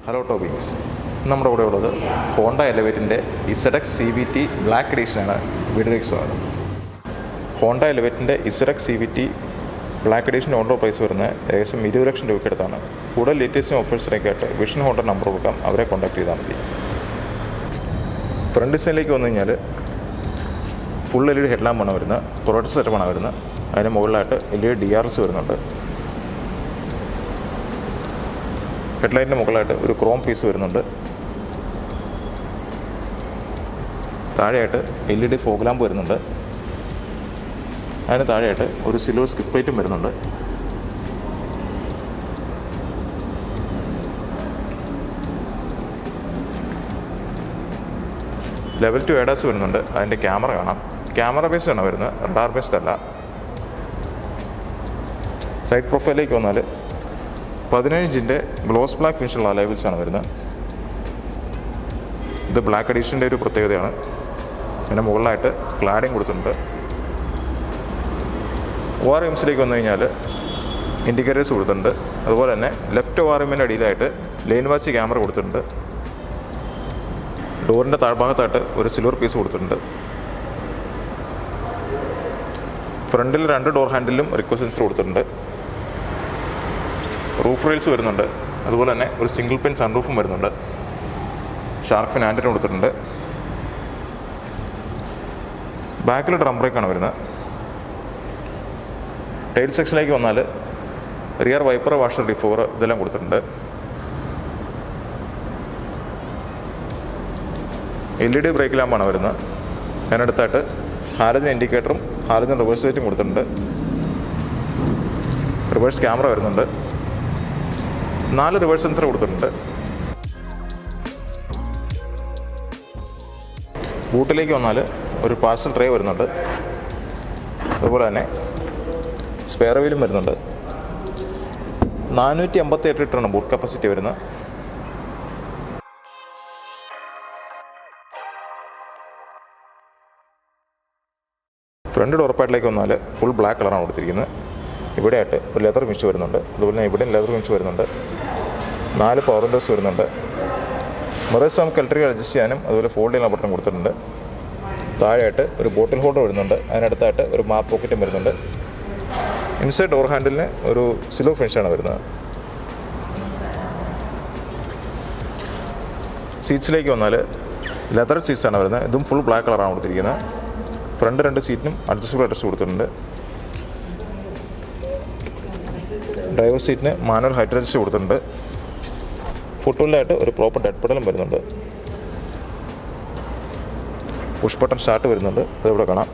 Hello ടോബിങ്സ്. നമ്മുടെ കൂടെ ഉള്ളത് ഹോണ്ട എലവേറ്റിൻ്റെ ZX CVT ബ്ലാക്ക് എഡിഷനാണ്. വീഡിയോയിലേക്ക് സ്വാഗതം. ഹോണ്ട എലവേറ്റിൻ്റെ ZX CVT black edition order price വരുന്നത് ഏകദേശം 20 ലക്ഷം രൂപയ്ക്ക് അടുത്താണ്. കൂടുതൽ ലേറ്റസ്റ്റ് ഓഫേഴ്സിനൊക്കെ ആയിട്ട് വിഷൻ ഹോണ്ട നമ്പർ കൊടുക്കാം, അവരെ കോൺടാക്ട് ചെയ്താൽ മതി. ഫ്രണ്ട് ഡിസൈനിലേക്ക് വന്നു കഴിഞ്ഞാൽ ഫുൾ LED ഹെഡ്ലാമ്പാണ് വരുന്നത്, പ്രൊജക്ടർ സെറ്റപ്പാണ് വരുന്നത്. അതിന് മുകളിലായിട്ട് LED DRS വരുന്നുണ്ട്. ഹെഡ്ലൈറ്റിന് മുകളിലായിട്ട് ഒരു ക്രോം പീസ് വരുന്നുണ്ട്. താഴെയായിട്ട് LED ഫോഗ് ലാമ്പ് വരുന്നുണ്ട്. അതിന് താഴെയായിട്ട് ഒരു സിൽവർ സ്കിപ്പ് പ്ലേറ്റും വരുന്നുണ്ട്. ലെവൽ 2 ADAS വരുന്നുണ്ട്. അതിൻ്റെ ക്യാമറ കാണാം. ക്യാമറ ബേസ്ഡ് ആണ് വരുന്നത്, റഡാർ ബേസ്ഡ് അല്ല. സൈഡ് പ്രൊഫൈലിലേക്ക് വന്നാൽ 15 ഇഞ്ചിൻ്റെ ഗ്ലോസ് ബ്ലാക്ക് ഫിനിഷുള്ള ലേബിൾസാണ് വരുന്നത്. ഇത് ബ്ലാക്ക് എഡിഷൻ്റെ ഒരു പ്രത്യേകതയാണ്. അതിന് മുകളിലായിട്ട് ക്ലാഡിങ് കൊടുത്തിട്ടുണ്ട്. ORMസിലേക്ക് വന്നു കഴിഞ്ഞാൽ ഇൻഡിക്കേറ്റേഴ്സ് കൊടുത്തിട്ടുണ്ട്. അതുപോലെ തന്നെ ലെഫ്റ്റ് ORMൻ്റെ അടിയിലായിട്ട് ലൈൻ വാച്ച് ക്യാമറ കൊടുത്തിട്ടുണ്ട്. ഡോറിൻ്റെ താഴ്ഭാഗത്തായിട്ട് ഒരു സിൽവർ പീസ് കൊടുത്തിട്ടുണ്ട്. ഫ്രണ്ടിൽ 2 ഡോർ ഹാൻഡിലും റിക്വസ്റ്റ് സെൻസർ കൊടുത്തിട്ടുണ്ട്. റൂഫ് റെയിൽസ് വരുന്നുണ്ട്. അതുപോലെ തന്നെ ഒരു സിംഗിൾ പിൻ സൺറൂഫും വരുന്നുണ്ട്. ഷാർക്ക് ഫിൻ ആൻറ്റിന കൊടുത്തിട്ടുണ്ട്. ബാക്കിൽ ഡ്രം ബ്രേക്കാണ് വരുന്നത്. ടൈൽ സെക്ഷനിലേക്ക് വന്നാൽ റിയർ വൈപ്പർ, വാഷർ, ഡിഫോർ ഇതെല്ലാം കൊടുത്തിട്ടുണ്ട്. LED ബ്രേക്ക് ലാമ്പാണ് വരുന്നത്. അതിനടുത്തായിട്ട് ഹാലജൻ ഇൻഡിക്കേറ്ററും ഹാലജൻ റിവേഴ്സ് ലൈറ്റും കൊടുത്തിട്ടുണ്ട്. റിവേഴ്സ് ക്യാമറ വരുന്നുണ്ട്. 4 റിവേഴ്സ് സെൻസർ കൊടുത്തിട്ടുണ്ട്. ബൂട്ടിലേക്ക് വന്നാൽ ഒരു പാർസൽ ട്രേ വരുന്നുണ്ട്. അതുപോലെ തന്നെ സ്പെയർ വീലും വരുന്നുണ്ട്. 458 ലിറ്ററാണ് ബൂട്ട് കപ്പാസിറ്റി വരുന്നത്. ഫ്രണ്ട് ഡോർ പാഡിലേക്ക് വന്നാൽ ഫുൾ ബ്ലാക്ക് കളറാണ് കൊടുത്തിരിക്കുന്നത്. ഇവിടെയായിട്ട് ഒരു ലെതർ ഫിനിഷ് വരുന്നുണ്ട്. അതുപോലെ തന്നെ ഇവിടെയും ലെതർ ഫിനിഷ് വരുന്നുണ്ട്. 4 പവർ വിൻഡോസ് വരുന്നുണ്ട്. മിറേഴ്സ് നമുക്ക് ഇലക്ട്രിക് അഡ്ജസ്റ്റ് ചെയ്യാനും അതുപോലെ ഫോൾഡ് ചെയ്യാൻ ബട്ടൺ കൊടുത്തിട്ടുണ്ട്. താഴെയായിട്ട് ഒരു ബോട്ടിൽ ഹോൾഡർ വരുന്നുണ്ട്. അതിനടുത്തായിട്ട് ഒരു മാപ്പ് പോക്കറ്റും വരുന്നുണ്ട്. ഇൻസൈഡ് ഡോർ ഹാൻഡിലിന് ഒരു സിൽവർ ഫിനിഷാണ് വരുന്നത്. സീറ്റ്സിലേക്ക് വന്നാൽ ലെതർ സീറ്റ്സാണ് വരുന്നത്. ഇതും ഫുൾ ബ്ലാക്ക് കളറാണ് കൊടുത്തിരിക്കുന്നത്. ഫ്രണ്ട് 2 സീറ്റിനും അഡ്ജസ്റ്റബിൾ അഡ്ജസ്റ്റ് കൊടുത്തിട്ടുണ്ട്. ഡ്രൈവർ സീറ്റിന് മാനുവൽ ഹൈറ്റ് അഡ്ജസ്റ്റ് കൊടുത്തിട്ടുണ്ട്. ഫുട്വെല്ലായിട്ട് ഒരു പ്രോപ്പർ ഡെഡ് പെഡലും വരുന്നുണ്ട്. പുഷ് ബട്ടൺ സ്റ്റാർട്ട് വരുന്നുണ്ട്. അതിവിടെ കാണാം.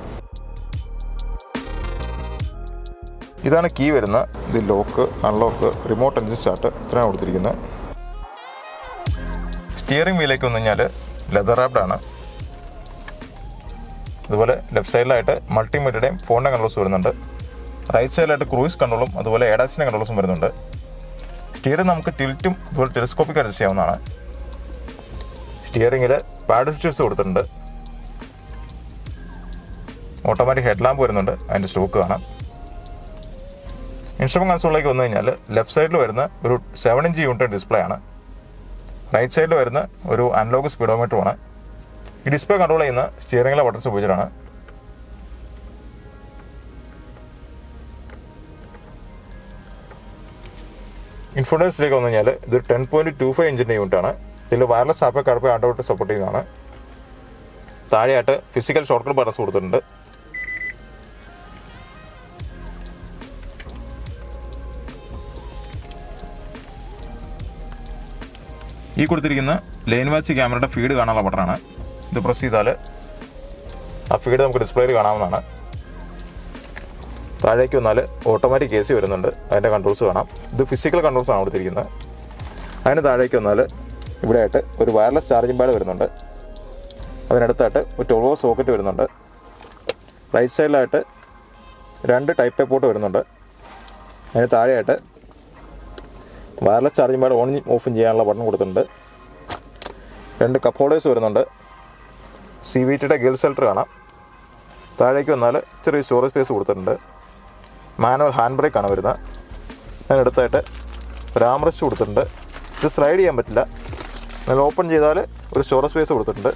ഇതാണ് കീ വരുന്നത്. ഇത് lock, unlock, remote engine start ഇത്രയാണ് കൊടുത്തിരിക്കുന്നത്. സ്റ്റിയറിംഗ് വീലേക്ക് വന്നു കഴിഞ്ഞാൽ ലെതർ റാപ്ഡാണ്. അതുപോലെ ലെഫ്റ്റ് സൈഡിലായിട്ട് മൾട്ടിമീഡിയയുടെയും ഫോണിൻ്റെ കൺട്രോൾസ് വരുന്നുണ്ട്. റൈറ്റ് സൈഡിലായിട്ട് ക്രൂയിസ് കൺട്രോളും അതുപോലെ ADASൻ്റെ കൺട്രോൾസും വരുന്നുണ്ട്. സ്റ്റിയറിംഗ് നമുക്ക് ടിൽറ്റും അതുപോലെ ടെലിസ്കോപ്പിക് അഡ്ജസ്റ്റ് ചെയ്യാവുന്നതാണ്. സ്റ്റിയറിംഗിൽ പാഡ് സ്വിച്ചസ് കൊടുത്തിട്ടുണ്ട്. ഓട്ടോമാറ്റിക് ഹെഡ് ലാമ്പ് വരുന്നുണ്ട്. അതിൻ്റെ സ്റ്റോക്ക് കാണാം. ഇൻസ്ട്രുമെന്റ് കൺസോളിലേക്ക് വന്നു കഴിഞ്ഞാൽ ലെഫ്റ്റ് സൈഡിൽ വരുന്ന ഒരു 7 ഇഞ്ച് യൂണിറ്റ് ഡിസ്പ്ലേ ആണ്. റൈറ്റ് സൈഡിൽ വരുന്ന ഒരു അനലോഗ് സ്പീഡോമീറ്ററുമാണ്. ഈ ഡിസ്പ്ലേ കൺട്രോൾ ചെയ്യുന്ന സ്റ്റിയറിംഗിലെ ബട്ടൺസ് ഉപയോഗിച്ചിട്ടാണ്. ഇൻഫോഡേഴ്സിലേക്ക് വന്നു കഴിഞ്ഞാൽ ഇത് 10.25 ഇഞ്ചിൻ്റെ യൂണിറ്റാണ്. ഇതിൽ വയർലെസ് ആപ്പ് കടപ്പ് ആട്ടോട്ട് സപ്പോർട്ട് ചെയ്യുന്നതാണ്. താഴെയായിട്ട് ഫിസിക്കൽ ഷോർട്ട്കട്ട് ബട്ടൺസ് കൊടുത്തിട്ടുണ്ട്. ഈ കൊടുത്തിരിക്കുന്ന ലൈൻ വാച്ച് ക്യാമറയുടെ ഫീഡ് കാണാനുള്ള ബട്ടണാണ്. ഇത് പ്രസ് ചെയ്താൽ ആ ഫീഡ് നമുക്ക് ഡിസ്പ്ലേയിൽ കാണാവുന്നതാണ്. താഴേക്ക് വന്നാൽ ഓട്ടോമാറ്റിക് AC വരുന്നുണ്ട്. അതിൻ്റെ കൺട്രോൾസ് കാണാം. ഇത് ഫിസിക്കൽ കൺട്രോൾസ് ആണ് കൊടുത്തിരിക്കുന്നത്. അതിന് താഴേക്ക് വന്നാൽ ഇവിടെയായിട്ട് ഒരു വയർലെസ് ചാർജിംഗ് പാഡ് വരുന്നുണ്ട്. അതിനടുത്തായിട്ട് ഒരു 12 വോൾട്ട് സോക്കറ്റ് വരുന്നുണ്ട്. റൈറ്റ് സൈഡിലായിട്ട് 2 ടൈപ്പ് പോർട്ട് വരുന്നുണ്ട്. അതിന് താഴെയായിട്ട് വയർലെസ് ചാർജിംഗ് പാഡ് ഓൺ ഓഫും ചെയ്യാനുള്ള ബട്ടൺ കൊടുത്തിട്ടുണ്ട്. 2 കപ്പ് ഹോൾഡേഴ്സ് വരുന്നുണ്ട്. CVTയുടെ ഗിയർ സെൽറ്റർ കാണാം. താഴേക്ക് വന്നാൽ ചെറിയ സ്റ്റോറേജ് സ്പേസ് കൊടുത്തിട്ടുണ്ട്. മാനുവൽ ഹാൻഡ് ബ്രേക്കാണ് വരുന്നത്. അതിനടുത്തായിട്ട് ഒരു ആംറസ്റ്റ് കൊടുത്തിട്ടുണ്ട്. ഇത് സ്ലൈഡ് ചെയ്യാൻ പറ്റില്ല. നല്ല ഓപ്പൺ ചെയ്താൽ ഒരു സ്റ്റോറേജ് സ്പേസ് കൊടുത്തിട്ടുണ്ട്.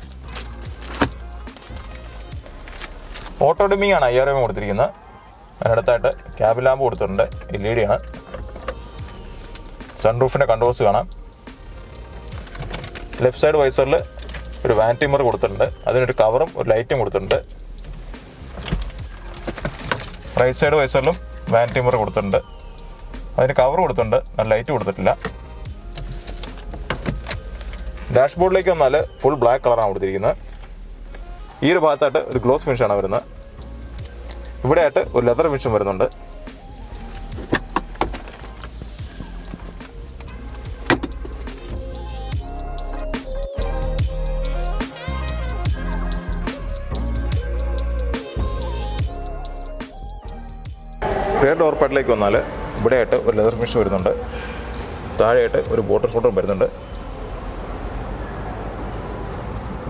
ഓട്ടോ ഡിമ്മിങ് ആണ് 5000 കൊടുത്തിരിക്കുന്നത്. അതിനടുത്തായിട്ട് ക്യാബിൻ ലാമ്പ് കൊടുത്തിട്ടുണ്ട്. LED ആണ്. സൺറൂഫിൻ്റെ കൺട്രോൾസ് കാണാം. ലെഫ്റ്റ് സൈഡ് വൈസറിൽ ഒരു വാനിറ്റി മിറർ കൊടുത്തിട്ടുണ്ട്. അതിനൊരു കവറും ഒരു ലൈറ്റും കൊടുത്തിട്ടുണ്ട്. റൈറ്റ് സൈഡ് വൈസറിലും വാനിറ്റി മിറർ കൊടുത്തിട്ടുണ്ട്. അതിന് കവർ കൊടുത്തിട്ടുണ്ട്. ലൈറ്റ് കൊടുത്തിട്ടില്ല. ഡാഷ്ബോർഡിലേക്ക് വന്നാൽ ഫുൾ ബ്ലാക്ക് കളറാണ് കൊടുത്തിരിക്കുന്നത്. ഈ ഒരു ഭാഗത്തായിട്ട് ഒരു ഗ്ലോസ് ഫിനിഷാണ് വരുന്നത്. ഇവിടെയായിട്ട് ഒരു ലെതർ ഫിനിഷും വരുന്നുണ്ട്. റിയർ ഡോർ പാഡിലേക്ക് വന്നാൽ ഇവിടെയായിട്ട് ഒരു ലെതർ ഫിനിഷ് വരുന്നുണ്ട്. താഴെയായിട്ട് ഒരു ബോട്ടർ ഹോൾഡറും വരുന്നുണ്ട്.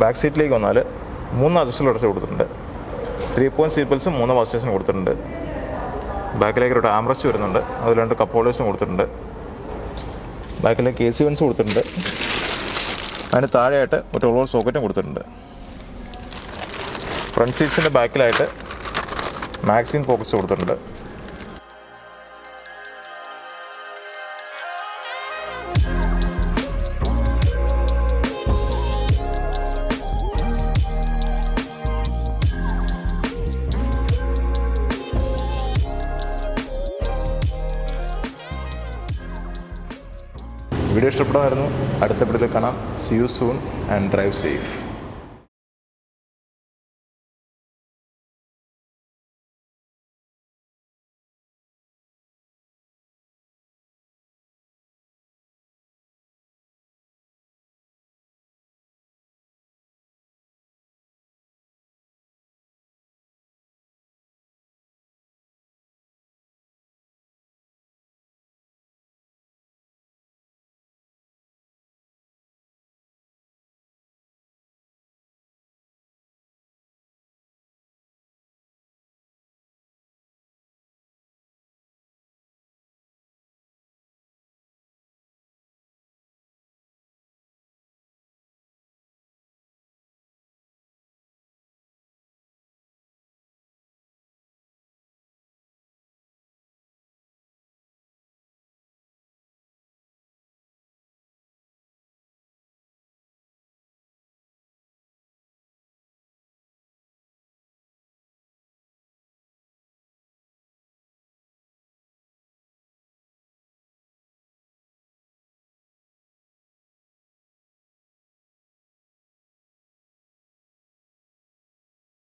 ബാക്ക് സീറ്റിലേക്ക് വന്നാൽ 3 അഡ്ജസ്റ്റബിൾ അടച്ച് കൊടുത്തിട്ടുണ്ട്. 3 പോയിൻറ്റ് സീറ്റ് ബെൽറ്റ്സും 3 വാസ്റ്റേഴ്സിനും കൊടുത്തിട്ടുണ്ട്. ബാക്കിലേക്ക് ഒരു ആംറസ്റ്റ് വരുന്നുണ്ട്. അതിൽ 2 കപ്പ് ഹോൾഡേഴ്സും കൊടുത്തിട്ടുണ്ട്. ബാക്കിലേക്ക് AC വെൻസ് കൊടുത്തിട്ടുണ്ട്. അതിന് താഴെയായിട്ട് ഒരു 12 വോൾട്ട് സോക്കറ്റും കൊടുത്തിട്ടുണ്ട്. ഫ്രണ്ട് സീറ്റ്സിൻ്റെ ബാക്കിലായിട്ട് മാഗസിൻ പോക്കറ്റ്സ് കൊടുത്തിട്ടുണ്ട്. വീഡിയോ ഇഷ്ടപ്പെടുമായിരുന്നു. അടുത്ത വീഡിയോയിൽ കാണാം. See you soon and drive safe.